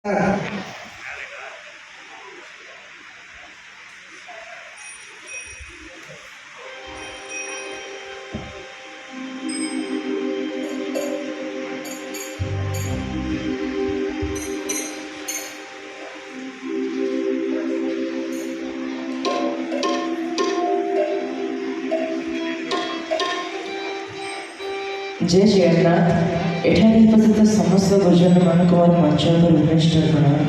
जय जगन्नाथ एठारे उपस्थित समस्त गुरुजन मान को मंच पर उपविष्ट प्रणाम।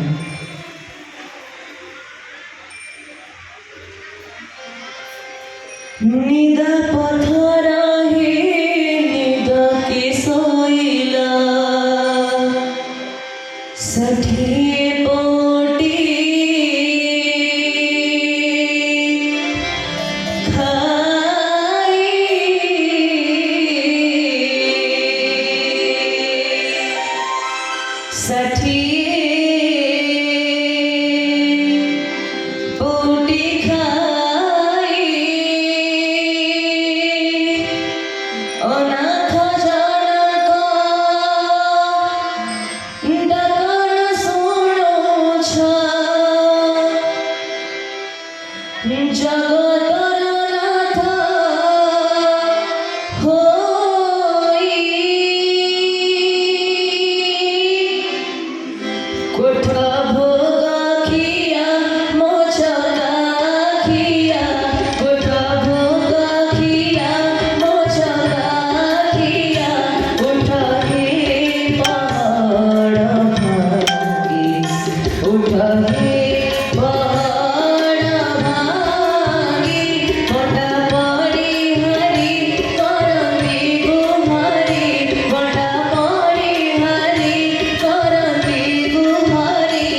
निद पथरा हे निद के सोइला सठी पोटी सठी पोटी खाई अनाथ जनक डकन सुनो छ जगतर नाथ होई कोठ भोग खिया मोचका खिया कोठ भोग खिया मोचका खिया उठ हे पहाड़ भागी उठ हे पहाड़ भागी कोटा पड़ी हरी करती गुहारी कोटा पड़ी हरी करती गुहारी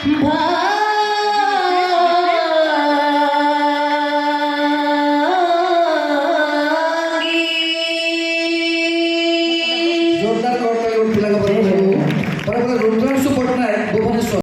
ভাঙি জোরদার করতে উঠলে